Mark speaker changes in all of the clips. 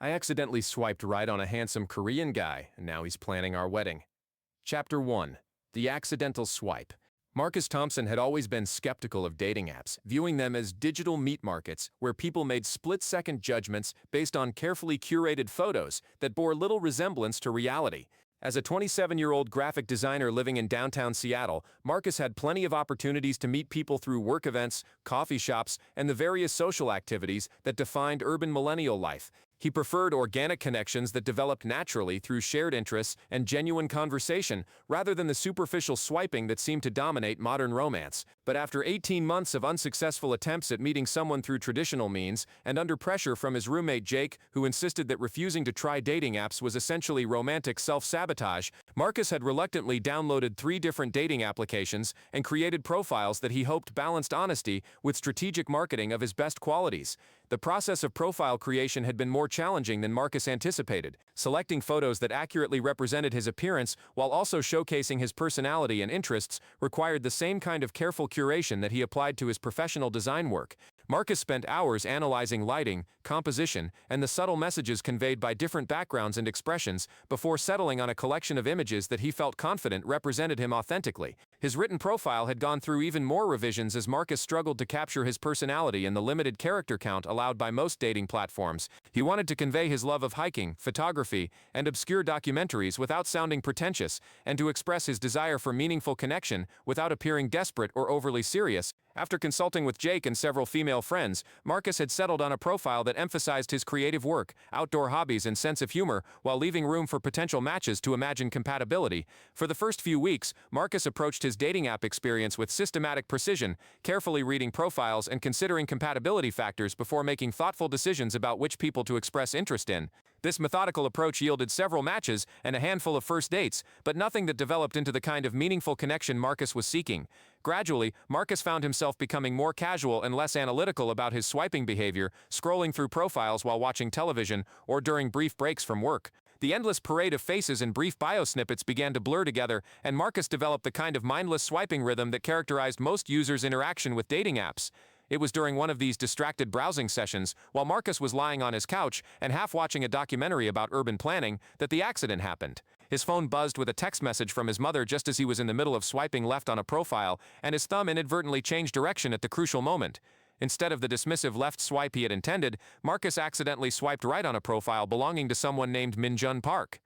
Speaker 1: I accidentally swiped right on a handsome Korean guy, and now he's planning our wedding. Chapter 1. The Accidental Swipe. Marcus Thompson had always been skeptical of dating apps, viewing them as digital meat markets where people made split-second judgments based on carefully curated photos that bore little resemblance to reality. As a 27-year-old graphic designer living in downtown Seattle, Marcus had plenty of opportunities to meet people through work events, coffee shops, and the various social activities that defined urban millennial life. He preferred organic connections that developed naturally through shared interests and genuine conversation, rather than the superficial swiping that seemed to dominate modern romance. But after 18 months of unsuccessful attempts at meeting someone through traditional means, and under pressure from his roommate Jake, who insisted that refusing to try dating apps was essentially romantic self-sabotage, Marcus had reluctantly downloaded 3 different dating applications and created profiles that he hoped balanced honesty with strategic marketing of his best qualities. The process of profile creation had been more challenging than Marcus anticipated. Selecting photos that accurately represented his appearance while also showcasing his personality and interests required the same kind of careful curation that he applied to his professional design work. Marcus spent hours analyzing lighting, composition, and the subtle messages conveyed by different backgrounds and expressions before settling on a collection of images that he felt confident represented him authentically. His written profile had gone through even more revisions as Marcus struggled to capture his personality in the limited character count allowed by most dating platforms. He wanted to convey his love of hiking, photography, and obscure documentaries without sounding pretentious, and to express his desire for meaningful connection without appearing desperate or overly serious. After consulting with Jake and several female friends, Marcus had settled on a profile that emphasized his creative work, outdoor hobbies, and sense of humor, while leaving room for potential matches to imagine compatibility. For the first few weeks, Marcus approached his dating app experience with systematic precision, carefully reading profiles and considering compatibility factors before making thoughtful decisions about which people to express interest in. This methodical approach yielded several matches and a handful of first dates, but nothing that developed into the kind of meaningful connection Marcus was seeking. Gradually, Marcus found himself becoming more casual and less analytical about his swiping behavior, scrolling through profiles while watching television or during brief breaks from work. The endless parade of faces and brief bio snippets began to blur together, and Marcus developed the kind of mindless swiping rhythm that characterized most users' interaction with dating apps. It was during one of these distracted browsing sessions, while Marcus was lying on his couch and half watching a documentary about urban planning, that the accident happened. His phone buzzed with a text message from his mother just as he was in the middle of swiping left on a profile, and his thumb inadvertently changed direction at the crucial moment. Instead of the dismissive left swipe he had intended, Marcus accidentally swiped right on a profile belonging to someone named Minjun Park.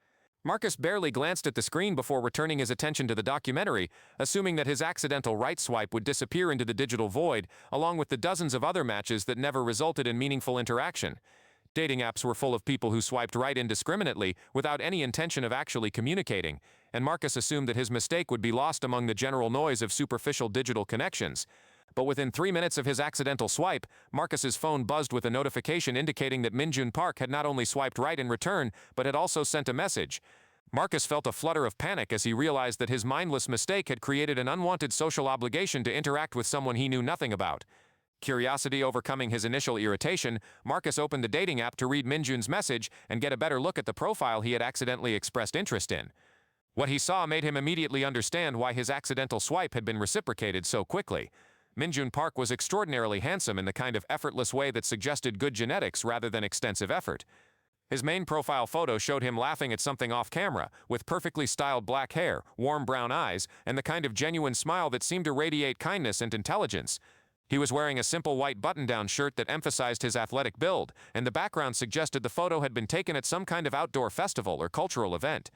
Speaker 1: Marcus barely glanced at the screen before returning his attention to the documentary, assuming that his accidental right swipe would disappear into the digital void, along with the dozens of other matches that never resulted in meaningful interaction. Dating apps were full of people who swiped right indiscriminately, without any intention of actually communicating, and Marcus assumed that his mistake would be lost among the general noise of superficial digital connections. But within 3 minutes of his accidental swipe, Marcus's phone buzzed with a notification indicating that Minjun Park had not only swiped right in return, but had also sent a message. Marcus felt a flutter of panic as he realized that his mindless mistake had created an unwanted social obligation to interact with someone he knew nothing about. Curiosity overcoming his initial irritation, Marcus opened the dating app to read Minjun's message and get a better look at the profile he had accidentally expressed interest in. What he saw made him immediately understand why his accidental swipe had been reciprocated so quickly. Minjun Park was extraordinarily handsome in the kind of effortless way that suggested good genetics rather than extensive effort. His main profile photo showed him laughing at something off-camera, with perfectly styled black hair, warm brown eyes, and the kind of genuine smile that seemed to radiate kindness and intelligence. He was wearing a simple white button-down shirt that emphasized his athletic build, and the background suggested the photo had been taken at some kind of outdoor festival or cultural event.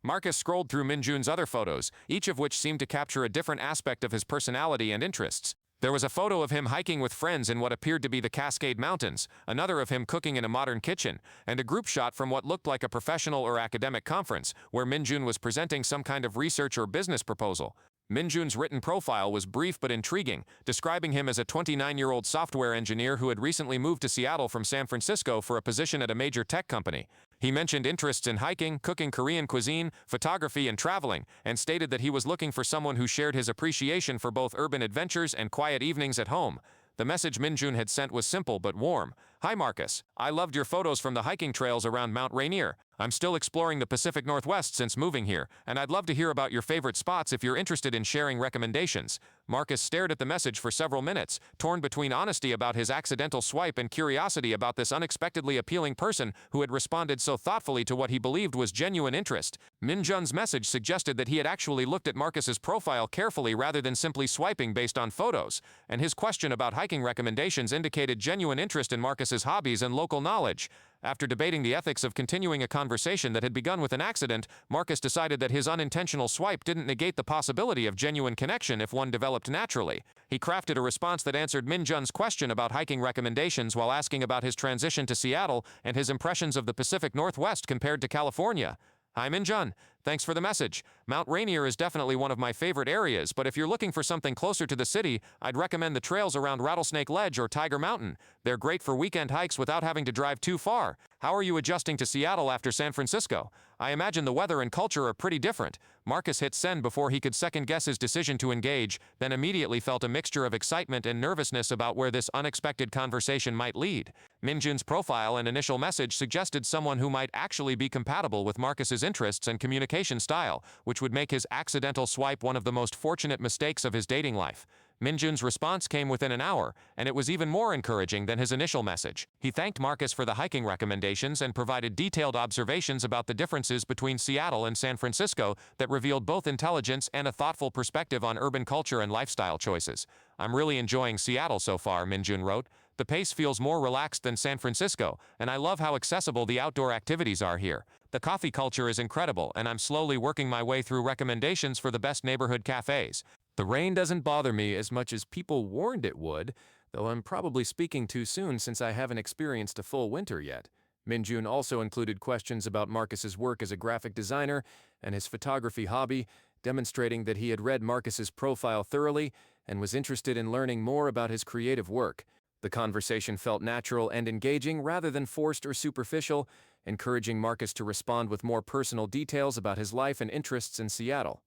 Speaker 1: Marcus scrolled through Minjun's other photos, each of which seemed to capture a different aspect of his personality and interests. There was a photo of him hiking with friends in what appeared to be the Cascade Mountains, another of him cooking in a modern kitchen, and a group shot from what looked like a professional or academic conference, where Minjun was presenting some kind of research or business proposal. Minjun's written profile was brief but intriguing, describing him as a 29-year-old software engineer who had recently moved to Seattle from San Francisco for a position at a major tech company. He mentioned interests in hiking, cooking Korean cuisine, photography, and traveling, and stated that he was looking for someone who shared his appreciation for both urban adventures and quiet evenings at home. The message Minjun had sent was simple but warm. "Hi Marcus, I loved your photos from the hiking trails around Mount Rainier. I'm still exploring the Pacific Northwest since moving here, and I'd love to hear about your favorite spots if you're interested in sharing recommendations. Marcus stared at the message for several minutes, torn between honesty about his accidental swipe and curiosity about this unexpectedly appealing person who had responded so thoughtfully to what he believed was genuine interest. Minjun's message suggested that he had actually looked at Marcus's profile carefully rather than simply swiping based on photos, and his question about hiking recommendations indicated genuine interest in Marcus's hobbies and local knowledge. After debating the ethics of continuing a conversation that had begun with an accident, Marcus decided that his unintentional swipe didn't negate the possibility of genuine connection if one developed naturally. He crafted a response that answered Minjun's question about hiking recommendations while asking about his transition to Seattle and his impressions of the Pacific Northwest compared to California. Hi Minjun, thanks for the message. Mount Rainier is definitely one of my favorite areas, but if you're looking for something closer to the city, I'd recommend the trails around Rattlesnake Ledge or Tiger Mountain. They're great for weekend hikes without having to drive too far. How are you adjusting to Seattle after San Francisco? I imagine the weather and culture are pretty different. Marcus hit send before he could second-guess his decision to engage, then immediately felt a mixture of excitement and nervousness about where this unexpected conversation might lead. Minjun's profile and initial message suggested someone who might actually be compatible with Marcus's interests and communication style, which would make his accidental swipe one of the most fortunate mistakes of his dating life. Minjun's response came within an hour, and it was even more encouraging than his initial message. He thanked Marcus for the hiking recommendations and provided detailed observations about the differences between Seattle and San Francisco that revealed both intelligence and a thoughtful perspective on urban culture and lifestyle choices. I'm really enjoying Seattle so far, Minjun wrote. The pace feels more relaxed than San Francisco, and I love how accessible the outdoor activities are here. The coffee culture is incredible, and I'm slowly working my way through recommendations for the best neighborhood cafes. The rain doesn't bother me as much as people warned it would, though I'm probably speaking too soon since I haven't experienced a full winter yet. Minjun also included questions about Marcus's work as a graphic designer and his photography hobby, demonstrating that he had read Marcus's profile thoroughly and was interested in learning more about his creative work. The conversation felt natural and engaging rather than forced or superficial, encouraging Marcus to respond with more personal details about his life and interests in Seattle.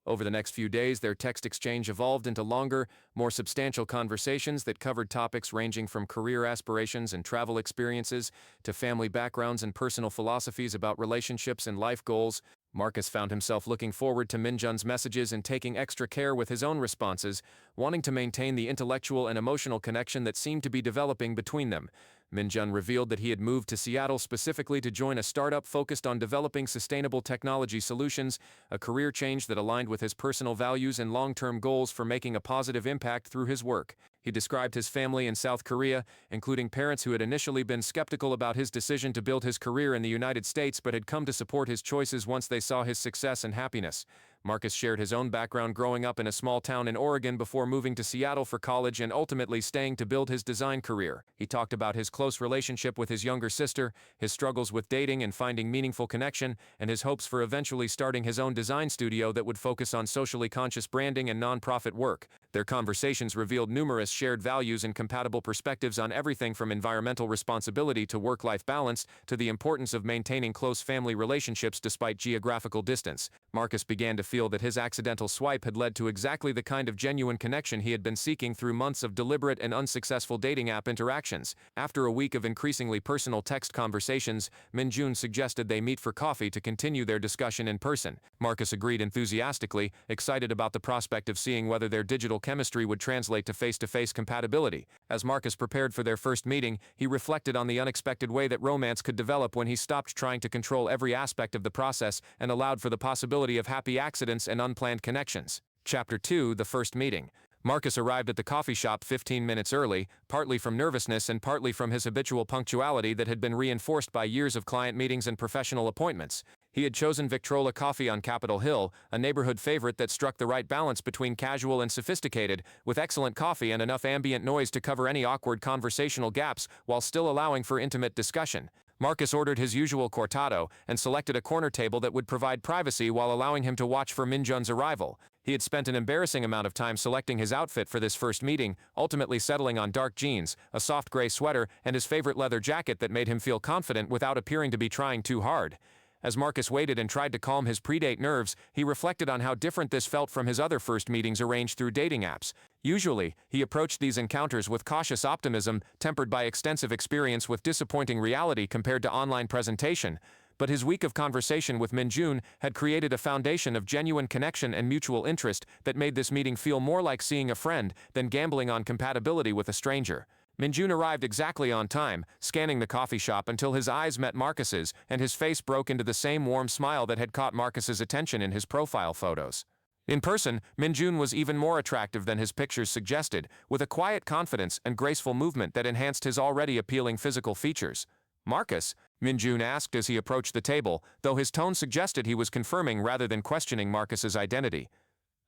Speaker 1: Over the next few days, their text exchange evolved into longer, more substantial conversations that covered topics ranging from career aspirations and travel experiences to family backgrounds and personal philosophies about relationships and life goals. Marcus found himself looking forward to Minjun's messages and taking extra care with his own responses, wanting to maintain the intellectual and emotional connection that seemed to be developing between them. Minjun revealed that he had moved to Seattle specifically to join a startup focused on developing sustainable technology solutions, a career change that aligned with his personal values and long-term goals for making a positive impact through his work. He described his family in South Korea, including parents who had initially been skeptical about his decision to build his career in the United States but had come to support his choices once they saw his success and happiness. Marcus shared his own background growing up in a small town in Oregon before moving to Seattle for college and ultimately staying to build his design career. He talked about his close relationship with his younger sister, his struggles with dating and finding meaningful connection, and his hopes for eventually starting his own design studio that would focus on socially conscious branding and nonprofit work. Their conversations revealed numerous shared values and compatible perspectives on everything from environmental responsibility to work-life balance to the importance of maintaining close family relationships despite geographical distance. Marcus began to feel that his accidental swipe had led to exactly the kind of genuine connection he had been seeking through months of deliberate and unsuccessful dating app interactions. After a week of increasingly personal text conversations, Minjun suggested they meet for coffee to continue their discussion in person. Marcus agreed enthusiastically, excited about the prospect of seeing whether their digital chemistry would translate to face-to-face compatibility. As Marcus prepared for their first meeting, he reflected on the unexpected way that romance could develop when he stopped trying to control every aspect of the process and allowed for the possibility of happy accidents and unplanned connections. Chapter 2: The First Meeting. Marcus arrived at the coffee shop 15 minutes early, partly from nervousness and partly from his habitual punctuality that had been reinforced by years of client meetings and professional appointments. He had chosen Victrola Coffee on Capitol Hill, a neighborhood favorite that struck the right balance between casual and sophisticated, with excellent coffee and enough ambient noise to cover any awkward conversational gaps while still allowing for intimate discussion. Marcus ordered his usual cortado and selected a corner table that would provide privacy while allowing him to watch for Minjun's arrival. He had spent an embarrassing amount of time selecting his outfit for this first meeting, ultimately settling on dark jeans, a soft gray sweater, and his favorite leather jacket that made him feel confident without appearing to be trying too hard. As Marcus waited and tried to calm his predate nerves, he reflected on how different this felt from his other first meetings arranged through dating apps. Usually, he approached these encounters with cautious optimism, tempered by extensive experience with disappointing reality compared to online presentation. but his week of conversation with Minjun had created a foundation of genuine connection and mutual interest that made this meeting feel more like seeing a friend than gambling on compatibility with a stranger. Minjun arrived exactly on time, scanning the coffee shop until his eyes met Marcus's, and his face broke into the same warm smile that had caught Marcus's attention in his profile photos. In person, Minjun was even more attractive than his pictures suggested, with a quiet confidence and graceful movement that enhanced his already appealing physical features. "Marcus?" Minjun asked as he approached the table, though his tone suggested he was confirming rather than questioning Marcus's identity.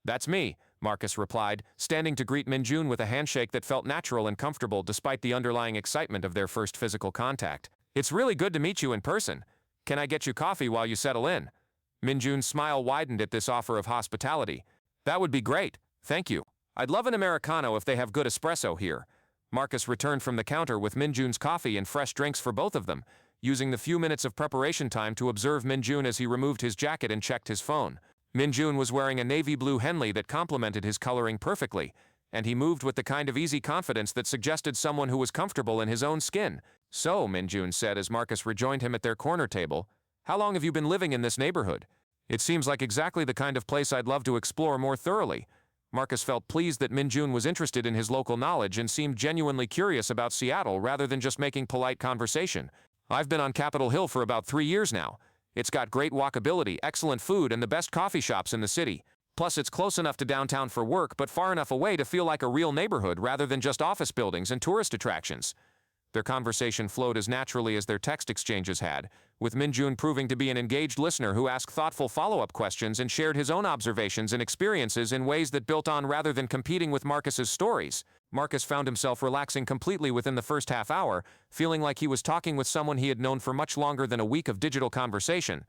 Speaker 1: "That's me," Marcus replied, standing to greet Minjun with a handshake that felt natural and comfortable despite the underlying excitement of their first physical contact. "It's really good to meet you in person. Can I get you coffee while you settle in?" Minjun's smile widened at this offer of hospitality. "That would be great, thank you. I'd love an Americano if they have good espresso here." Marcus returned from the counter with Minjun's coffee and fresh drinks for both of them, using the few minutes of preparation time to observe Minjun as he removed his jacket and checked his phone. Minjun was wearing a navy blue Henley that complemented his coloring perfectly, and he moved with the kind of easy confidence that suggested someone who was comfortable in his own skin. "So," Minjun said as Marcus rejoined him at their corner table, "how long have you been living in this neighborhood? It seems like exactly the kind of place I'd love to explore more thoroughly." Marcus felt pleased that Minjun was interested in his local knowledge and seemed genuinely curious about Seattle rather than just making polite conversation. "I've been on Capitol Hill for about 3 years now. It's got great walkability, excellent food, and the best coffee shops in the city. Plus, it's close enough to downtown for work, but far enough away to feel like a real neighborhood rather than just office buildings and tourist attractions." Their conversation flowed as naturally as their text exchanges had, with Minjun proving to be an engaged listener who asked thoughtful follow-up questions and shared his own observations and experiences in ways that built on rather than competing with Marcus's stories. Marcus found himself relaxing completely within the first half hour, feeling like he was talking with someone he had known for much longer than a week of digital conversation.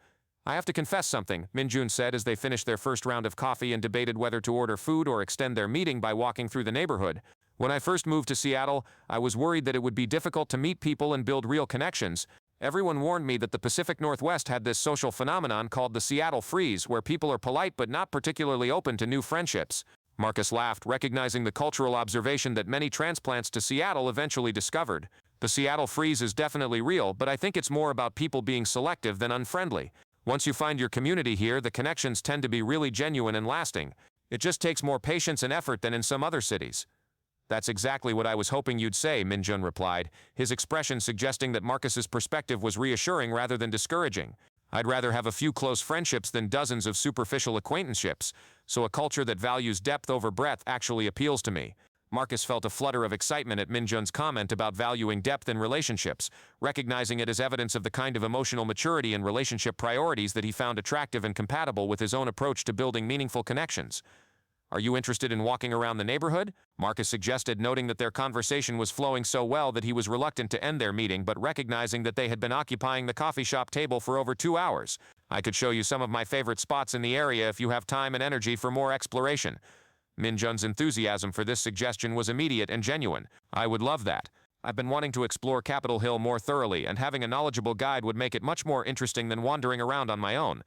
Speaker 1: "I have to confess something," Minjun said as they finished their first round of coffee and debated whether to order food or extend their meeting by walking through the neighborhood. "When I first moved to Seattle, I was worried that it would be difficult to meet people and build real connections. Everyone warned me that the Pacific Northwest had this social phenomenon called the Seattle Freeze, where people are polite but not particularly open to new friendships." Marcus laughed, recognizing the cultural observation that many transplants to Seattle eventually discovered. "The Seattle Freeze is definitely real, but I think it's more about people being selective than unfriendly. Once you find your community here, the connections tend to be really genuine and lasting. It just takes more patience and effort than in some other cities." "That's exactly what I was hoping you'd say," Minjun replied, his expression suggesting that Marcus's perspective was reassuring rather than discouraging. "I'd rather have a few close friendships than dozens of superficial acquaintanceships, so a culture that values depth over breadth actually appeals to me." Marcus felt a flutter of excitement at Minjun's comment about valuing depth in relationships, recognizing it as evidence of the kind of emotional maturity and relationship priorities that he found attractive and compatible with his own approach to building meaningful connections. "Are you interested in walking around the neighborhood?" Marcus suggested, noting that their conversation was flowing so well that he was reluctant to end their meeting but recognizing that they had been occupying the coffee shop table for over 2 hours. "I could show you some of my favorite spots in the area if you have time and energy for more exploration." Minjun's enthusiasm for this suggestion was immediate and genuine. "I would love that. I've been wanting to explore Capitol Hill more thoroughly, and having a knowledgeable guide would make it much more interesting than wandering around on my own."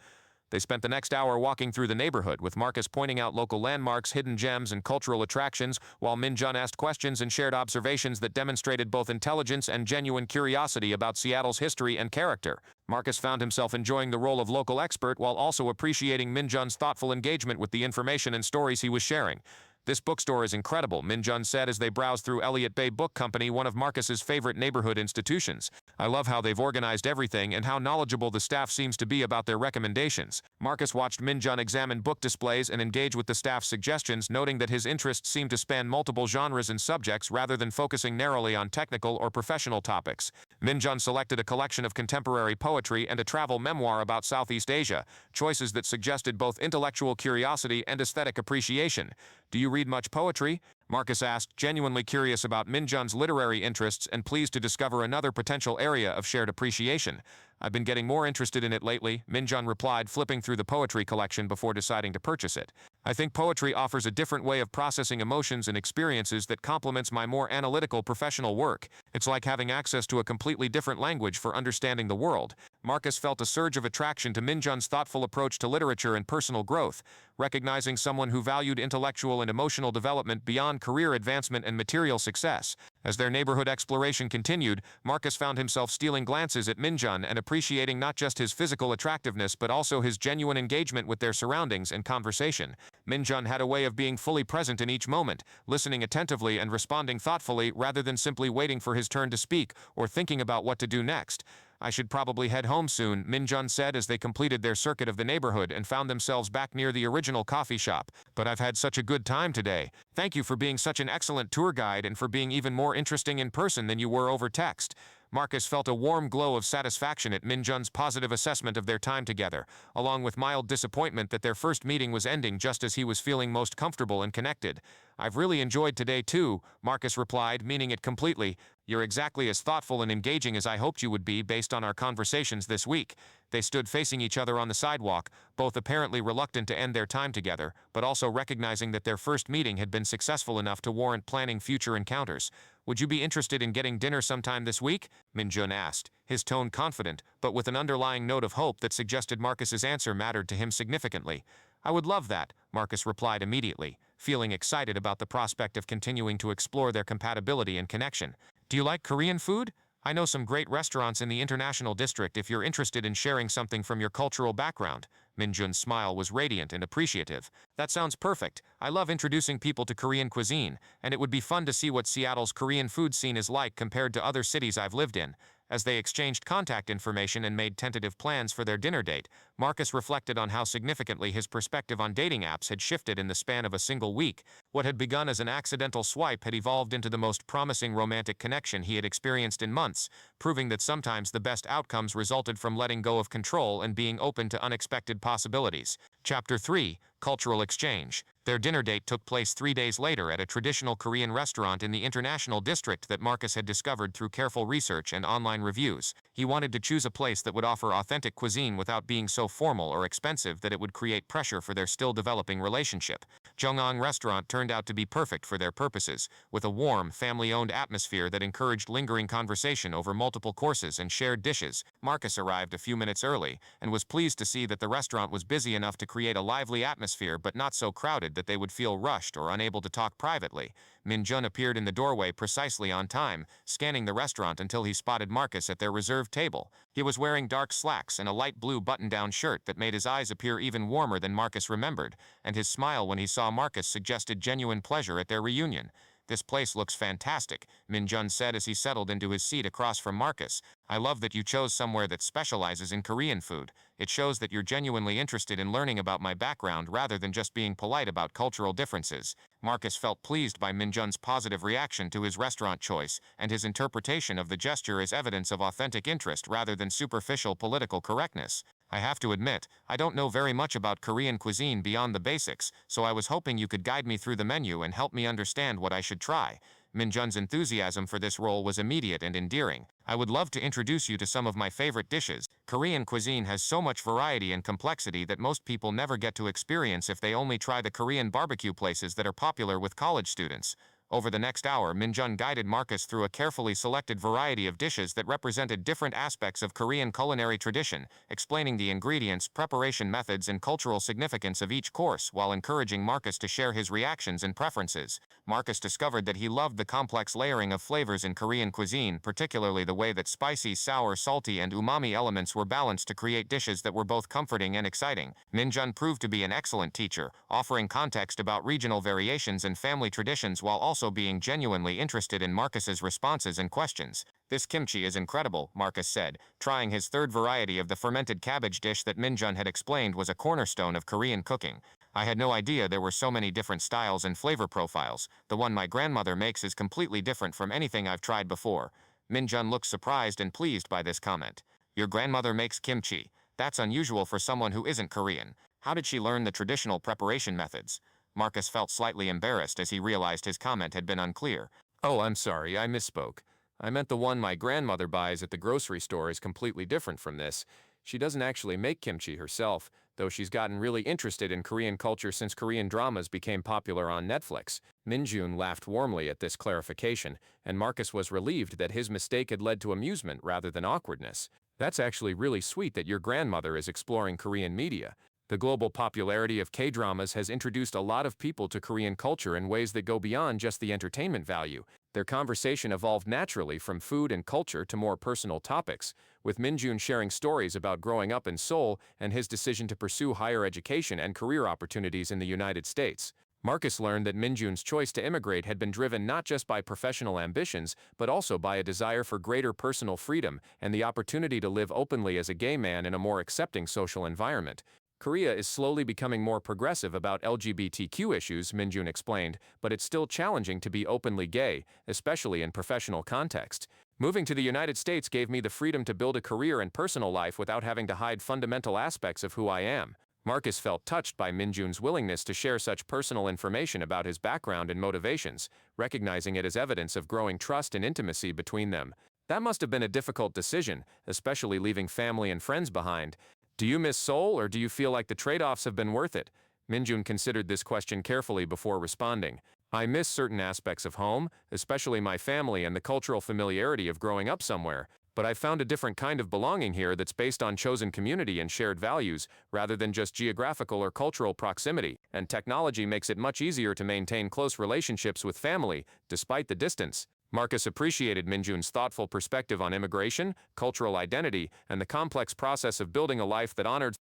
Speaker 1: They spent the next hour walking through the neighborhood, with Marcus pointing out local landmarks, hidden gems, and cultural attractions, while Minjun asked questions and shared observations that demonstrated both intelligence and genuine curiosity about Seattle's history and character. Marcus found himself enjoying the role of local expert while also appreciating Minjun's thoughtful engagement with the information and stories he was sharing. "This bookstore is incredible," Minjun said as they browsed through Elliott Bay Book Company, one of Marcus's favorite neighborhood institutions. "I love how they've organized everything and how knowledgeable the staff seems to be about their recommendations." Marcus watched Minjun examine book displays and engage with the staff's suggestions, noting that his interests seemed to span multiple genres and subjects rather than focusing narrowly on technical or professional topics. Minjun selected a collection of contemporary poetry and a travel memoir about Southeast Asia, choices that suggested both intellectual curiosity and aesthetic appreciation. "Do you read much poetry?" Marcus asked, genuinely curious about Minjun's literary interests and pleased to discover another potential area of shared appreciation. "I've been getting more interested in it lately," Minjun replied, flipping through the poetry collection before deciding to purchase it. I think poetry offers a different way of processing emotions and experiences that complements my more analytical professional work. It's like having access to a completely different language for understanding the world. Marcus felt a surge of attraction to Minjun's thoughtful approach to literature and personal growth, recognizing someone who valued intellectual and emotional development beyond career advancement and material success. As their neighborhood exploration continued, Marcus found himself stealing glances at Minjun and appreciating not just his physical attractiveness but also his genuine engagement with their surroundings and conversation. Minjun had a way of being fully present in each moment, listening attentively and responding thoughtfully rather than simply waiting for his turn to speak or thinking about what to do next. I should probably head home soon, Minjun said as they completed their circuit of the neighborhood and found themselves back near the original coffee shop. But I've had such a good time today. Thank you for being such an excellent tour guide and for being even more interesting in person than you were over text. Marcus felt a warm glow of satisfaction at Minjun's positive assessment of their time together, along with mild disappointment that their first meeting was ending just as he was feeling most comfortable and connected. I've really enjoyed today too, Marcus replied, meaning it completely. You're exactly as thoughtful and engaging as I hoped you would be based on our conversations this week. They stood facing each other on the sidewalk, both apparently reluctant to end their time together, but also recognizing that their first meeting had been successful enough to warrant planning future encounters. Would you be interested in getting dinner sometime this week? Minjun asked, his tone confident, but with an underlying note of hope that suggested Marcus's answer mattered to him significantly. I would love that, Marcus replied immediately, feeling excited about the prospect of continuing to explore their compatibility and connection. Do you like Korean food? I know some great restaurants in the International District if you're interested in sharing something from your cultural background. Minjun's smile was radiant and appreciative. That sounds perfect. I love introducing people to Korean cuisine, and it would be fun to see what Seattle's Korean food scene is like compared to other cities I've lived in. As they exchanged contact information and made tentative plans for their dinner date, Marcus reflected on how significantly his perspective on dating apps had shifted in the span of a single week. What had begun as an accidental swipe had evolved into the most promising romantic connection he had experienced in months, proving that sometimes the best outcomes resulted from letting go of control and being open to unexpected possibilities. Chapter 3: Cultural Exchange. Their dinner date took place 3 days later at a traditional Korean restaurant in the International District that Marcus had discovered through careful research and online reviews. He wanted to choose a place that would offer authentic cuisine without being so formal or expensive that it would create pressure for their still developing relationship. Jongang Restaurant turned out to be perfect for their purposes, with a warm, family-owned atmosphere that encouraged lingering conversation over multiple courses and shared dishes. Marcus arrived a few minutes early and was pleased to see that the restaurant was busy enough to create a lively atmosphere but not so crowded that they would feel rushed or unable to talk privately. Minjun appeared in the doorway precisely on time, scanning the restaurant until he spotted Marcus at their reserved table. He was wearing dark slacks and a light blue button-down shirt that made his eyes appear even warmer than Marcus remembered, and his smile when he saw Marcus suggested genuine pleasure at their reunion. This place looks fantastic, Minjun said as he settled into his seat across from Marcus. I love that you chose somewhere that specializes in Korean food. It shows that you're genuinely interested in learning about my background rather than just being polite about cultural differences. Marcus felt pleased by Minjun's positive reaction to his restaurant choice, and his interpretation of the gesture as evidence of authentic interest rather than superficial political correctness. I have to admit, I don't know very much about Korean cuisine beyond the basics, so I was hoping you could guide me through the menu and help me understand what I should try. Minjun's enthusiasm for this role was immediate and endearing. I would love to introduce you to some of my favorite dishes. Korean cuisine has so much variety and complexity that most people never get to experience if they only try the Korean barbecue places that are popular with college students. Over the next hour, Minjun guided Marcus through a carefully selected variety of dishes that represented different aspects of Korean culinary tradition, explaining the ingredients, preparation methods, and cultural significance of each course while encouraging Marcus to share his reactions and preferences. Marcus discovered that he loved the complex layering of flavors in Korean cuisine, particularly the way that spicy, sour, salty, and umami elements were balanced to create dishes that were both comforting and exciting. Minjun proved to be an excellent teacher, offering context about regional variations and family traditions while also being genuinely interested in Marcus's responses and questions. This kimchi is incredible, Marcus said, trying his third variety of the fermented cabbage dish that Minjun had explained was a cornerstone of Korean cooking. I had no idea there were so many different styles and flavor profiles. The one my grandmother makes is completely different from anything I've tried before. Minjun looked surprised and pleased by this comment. Your grandmother makes kimchi. That's unusual for someone who isn't Korean. How did she learn the traditional preparation methods? Marcus felt slightly embarrassed as he realized his comment had been unclear. Oh, I'm sorry, I misspoke. I meant the one my grandmother buys at the grocery store is completely different from this. She doesn't actually make kimchi herself, though she's gotten really interested in Korean culture since Korean dramas became popular on Netflix. Minjun laughed warmly at this clarification, and Marcus was relieved that his mistake had led to amusement rather than awkwardness. That's actually really sweet that your grandmother is exploring Korean media. The global popularity of K-dramas has introduced a lot of people to Korean culture in ways that go beyond just the entertainment value. Their conversation evolved naturally from food and culture to more personal topics, with Minjun sharing stories about growing up in Seoul and his decision to pursue higher education and career opportunities in the United States. Marcus learned that Minjun's choice to immigrate had been driven not just by professional ambitions, but also by a desire for greater personal freedom and the opportunity to live openly as a gay man in a more accepting social environment. Korea is slowly becoming more progressive about LGBTQ issues, Minjun explained, but it's still challenging to be openly gay, especially in professional contexts. Moving to the United States gave me the freedom to build a career and personal life without having to hide fundamental aspects of who I am. Marcus felt touched by Minjun's willingness to share such personal information about his background and motivations, recognizing it as evidence of growing trust and intimacy between them. That must have been a difficult decision, especially leaving family and friends behind. Do you miss Seoul, or do you feel like the trade-offs have been worth it? Minjun considered this question carefully before responding. I miss certain aspects of home, especially my family and the cultural familiarity of growing up somewhere, but I've found a different kind of belonging here that's based on chosen community and shared values, rather than just geographical or cultural proximity, and technology makes it much easier to maintain close relationships with family, despite the distance. Marcus appreciated Minjun's thoughtful perspective on immigration, cultural identity, and the complex process of building a life that honored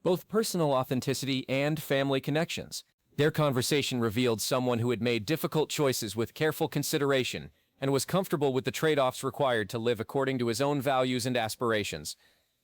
Speaker 2: both personal authenticity and family connections. Their conversation revealed someone who had made difficult choices with careful consideration and was comfortable with the trade-offs required to live according to his own values and aspirations.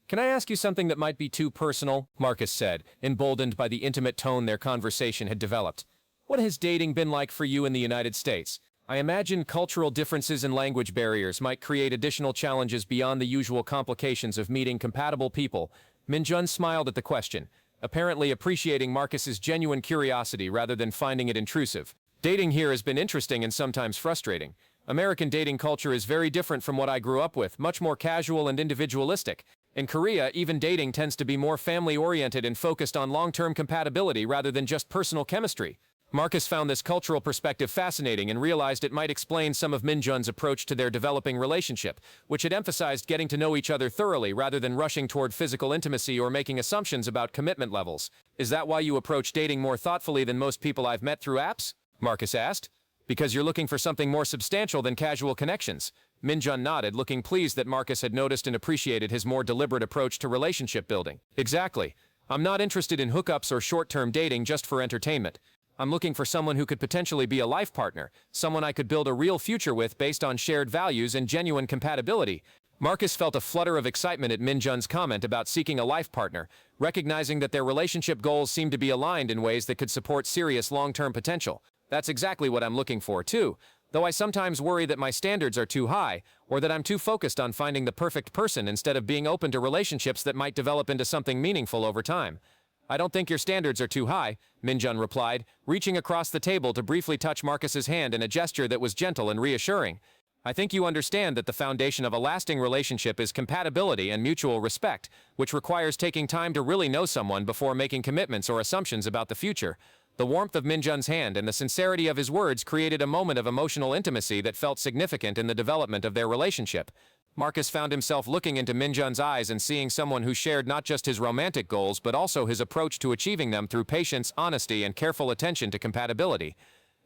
Speaker 2: Can I ask you something that might be too personal? Marcus said, emboldened by the intimate tone their conversation had developed. What has dating been like for you in the United States? I imagine cultural differences and language barriers might create additional challenges beyond the usual complications of meeting compatible people. Minjun smiled at the question, apparently appreciating Marcus's genuine curiosity rather than finding it intrusive. Dating here has been interesting and sometimes frustrating. American dating culture is very different from what I grew up with, much more casual and individualistic. In Korea, even dating tends to be more family-oriented and focused on long-term compatibility rather than just personal chemistry. Marcus found this cultural perspective fascinating and realized it might explain some of Minjun's approach to their developing relationship, which had emphasized getting to know each other thoroughly rather than rushing toward physical intimacy or making assumptions about commitment levels. Is that why you approach dating more thoughtfully than most people I've met through apps? Marcus asked. Because you're looking for something more substantial than casual connections. Minjun nodded, looking pleased that Marcus had noticed and appreciated his more deliberate approach to relationship building. Exactly. I'm not interested in hookups or short-term dating just for entertainment. I'm looking for someone who could potentially be a life partner, someone I could build a real future with based on shared values and genuine compatibility. Marcus felt a flutter of excitement at Minjun's comment about seeking a life partner, recognizing that their relationship goals seemed to be aligned in ways that could support serious long-term potential. That's exactly what I'm looking for, too, though I sometimes worry that my standards are too high, or that I'm too focused on finding the perfect person instead of being open to relationships that might develop into something meaningful over time. I don't think your standards are too high, Minjun replied, reaching across the table to briefly touch Marcus's hand in a gesture that was gentle and reassuring. I think you understand that the foundation of a lasting relationship is compatibility and mutual respect, which requires taking time to really know someone before making commitments or assumptions about the future. The warmth of Minjun's hand and the sincerity of his words created a moment of emotional intimacy that felt significant in the development of their relationship. Marcus found himself looking into Minjun's eyes and seeing someone who shared not just his romantic goals but also his approach to achieving them through patience, honesty, and careful attention to compatibility.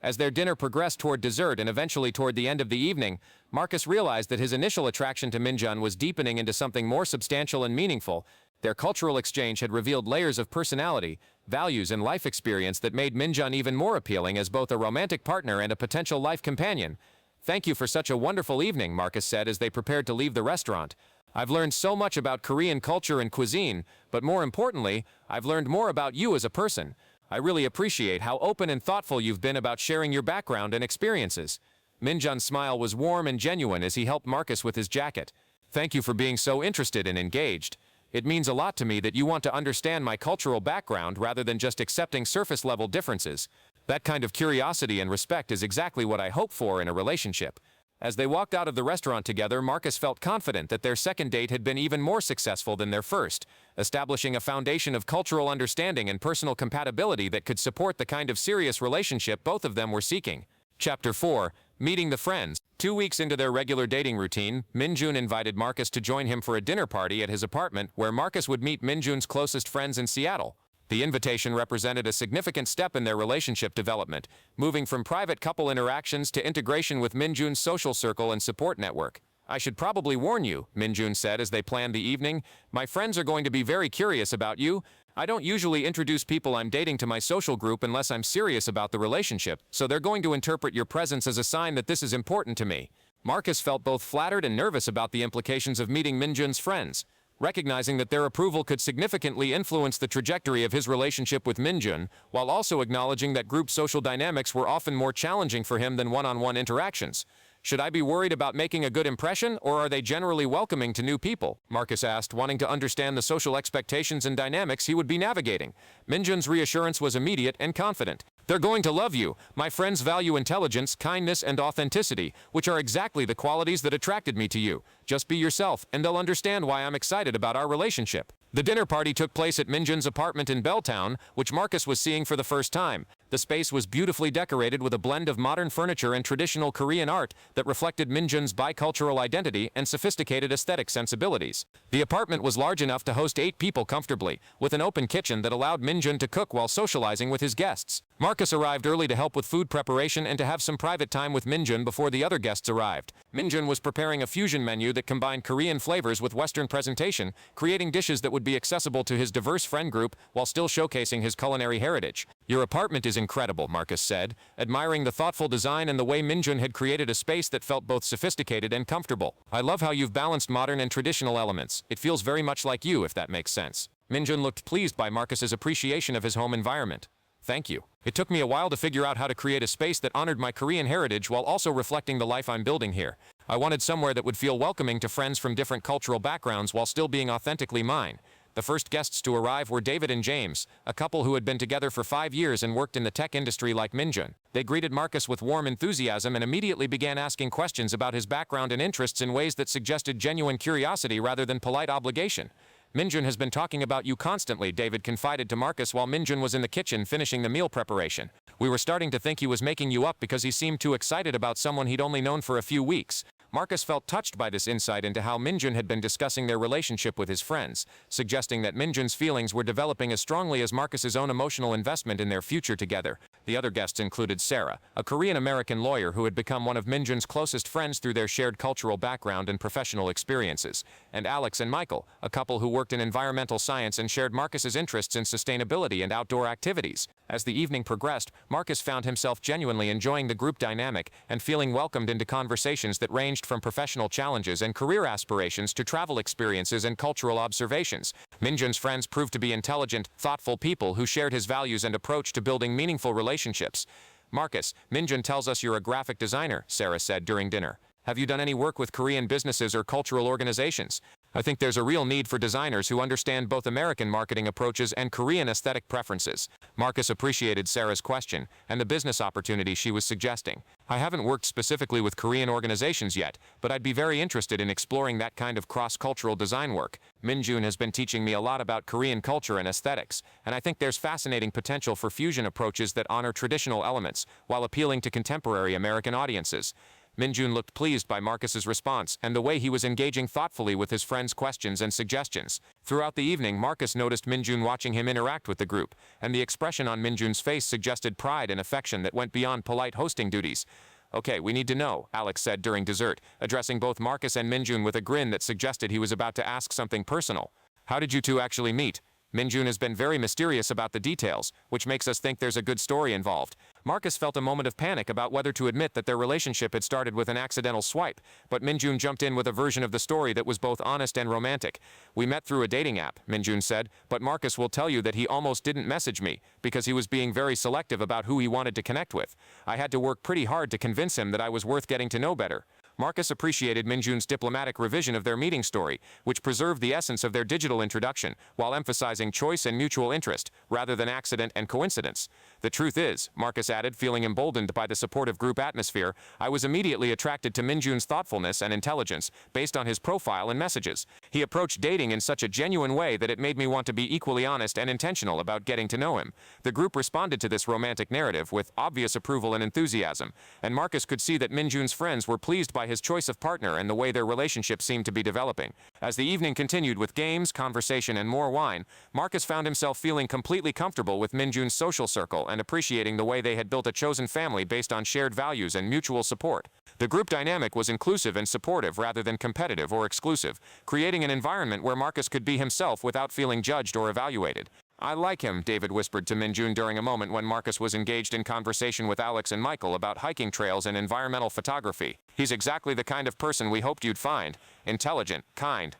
Speaker 2: As their dinner progressed toward dessert and eventually toward the end of the evening, Marcus realized that his initial attraction to Minjun was deepening into something more substantial and meaningful. Their cultural exchange had revealed layers of personality, values, and life experience that made Minjun even more appealing as both a romantic partner and a potential life companion. Thank you for such a wonderful evening, Marcus said as they prepared to leave the restaurant. I've learned so much about Korean culture and cuisine, but more importantly, I've learned more about you as a person. I really appreciate how open and thoughtful you've been about sharing your background and experiences. Minjun's smile was warm and genuine as he helped Marcus with his jacket. Thank you for being so interested and engaged. It means a lot to me that you want to understand my cultural background rather than just accepting surface-level differences. That kind of curiosity and respect is exactly what I hope for in a relationship. As they walked out of the restaurant together, Marcus felt confident that their second date had been even more successful than their first.
Speaker 1: establishing a foundation of cultural understanding and personal compatibility that could support the kind of serious relationship both of them were seeking. Chapter 4. Meeting the Friends. 2 weeks into their regular dating routine, Minjun invited Marcus to join him for a dinner party at his apartment where Marcus would meet Minjun's closest friends in Seattle. The invitation represented a significant step in their relationship development, moving from private couple interactions to integration with Minjun's social circle and support network. "I should probably warn you," Minjun said as they planned the evening. "My friends are going to be very curious about you. I don't usually introduce people I'm dating to my social group unless I'm serious about the relationship, so they're going to interpret your presence as a sign that this is important to me." Marcus felt both flattered and nervous about the implications of meeting Minjun's friends. Recognizing that their approval could significantly influence the trajectory of his relationship with Minjun, while also acknowledging that group social dynamics were often more challenging for him than one-on-one interactions. "Should I be worried about making a good impression, or are they generally welcoming to new people?" Marcus asked, wanting to understand the social expectations and dynamics he would be navigating. Minjun's reassurance was immediate and confident. "They're going to love you. My friends value intelligence, kindness, and authenticity, which are exactly the qualities that attracted me to you. Just be yourself, and they'll understand why I'm excited about our relationship." The dinner party took place at Minjun's apartment in Belltown, which Marcus was seeing for the first time. The space was beautifully decorated with a blend of modern furniture and traditional Korean art that reflected Minjun's bicultural identity and sophisticated aesthetic sensibilities. The apartment was large enough to host 8 people comfortably, with an open kitchen that allowed Minjun to cook while socializing with his guests. Marcus arrived early to help with food preparation and to have some private time with Minjun before the other guests arrived. Minjun was preparing a fusion menu that combined Korean flavors with Western presentation, creating dishes that would be accessible to his diverse friend group while still showcasing his culinary heritage. "Your apartment is incredible," Marcus said, admiring the thoughtful design and the way Minjun had created a space that felt both sophisticated and comfortable. "I love how you've balanced modern and traditional elements. It feels very much like you, if that makes sense." Minjun looked pleased by Marcus's appreciation of his home environment. "Thank you. It took me a while to figure out how to create a space that honored my Korean heritage while also reflecting the life I'm building here. I wanted somewhere that would feel welcoming to friends from different cultural backgrounds while still being authentically mine." The first guests to arrive were David and James, a couple who had been together for 5 years and worked in the tech industry like Minjun. They greeted Marcus with warm enthusiasm and immediately began asking questions about his background and interests in ways that suggested genuine curiosity rather than polite obligation. "Minjun has been talking about you constantly," David confided to Marcus while Minjun was in the kitchen finishing the meal preparation. "We were starting to think he was making you up because he seemed too excited about someone he'd only known for a few weeks." Marcus felt touched by this insight into how Minjun had been discussing their relationship with his friends, suggesting that Minjun's feelings were developing as strongly as Marcus's own emotional investment in their future together. The other guests included Sarah, a Korean-American lawyer who had become one of Minjun's closest friends through their shared cultural background and professional experiences, and Alex and Michael, a couple who worked in environmental science and shared Marcus's interests in sustainability and outdoor activities. As the evening progressed, Marcus found himself genuinely enjoying the group dynamic and feeling welcomed into conversations that ranged from professional challenges and career aspirations to travel experiences and cultural observations. Minjun's friends proved to be intelligent, thoughtful people who shared his values and approach to building meaningful relationships. "Marcus, Minjun tells us you're a graphic designer," Sarah said during dinner. "Have you done any work with Korean businesses or cultural organizations? I think there's a real need for designers who understand both American marketing approaches and Korean aesthetic preferences." Marcus appreciated Sarah's question and the business opportunity she was suggesting. "I haven't worked specifically with Korean organizations yet, but I'd be very interested in exploring that kind of cross-cultural design work. Minjun has been teaching me a lot about Korean culture and aesthetics, and I think there's fascinating potential for fusion approaches that honor traditional elements while appealing to contemporary American audiences." Minjun looked pleased by Marcus's response and the way he was engaging thoughtfully with his friends' questions and suggestions. Throughout the evening, Marcus noticed Minjun watching him interact with the group, and the expression on Minjun's face suggested pride and affection that went beyond polite hosting duties. "Okay, we need to know," Alex said during dessert, addressing both Marcus and Minjun with a grin that suggested he was about to ask something personal. "How did you two actually meet?" Minjun has been very mysterious about the details, which makes us think there's a good story involved. Marcus felt a moment of panic about whether to admit that their relationship had started with an accidental swipe, but Minjun jumped in with a version of the story that was both honest and romantic. "We met through a dating app," Minjun said, "but Marcus will tell you that he almost didn't message me because he was being very selective about who he wanted to connect with. I had to work pretty hard to convince him that I was worth getting to know better." Marcus appreciated Minjun's diplomatic revision of their meeting story, which preserved the essence of their digital introduction, while emphasizing choice and mutual interest, rather than accident and coincidence. "The truth is," Marcus added, feeling emboldened by the supportive group atmosphere, "I was immediately attracted to Minjun's thoughtfulness and intelligence, based on his profile and messages. He approached dating in such a genuine way that it made me want to be equally honest and intentional about getting to know him. The group responded to this romantic narrative with obvious approval and enthusiasm, and Marcus could see that Minjun's friends were pleased by his choice of partner and the way their relationship seemed to be developing. As the evening continued with games, conversation, and more wine, Marcus found himself feeling completely comfortable with Minjun's social circle and appreciating the way they had built a chosen family based on shared values and mutual support. The group dynamic was inclusive and supportive rather than competitive or exclusive, creating an environment where Marcus could be himself without feeling judged or evaluated. "I like him," David whispered to Minjun during a moment when Marcus was engaged in conversation with Alex and Michael about hiking trails and environmental photography. "He's exactly the kind of person we hoped you'd find. Intelligent, kind,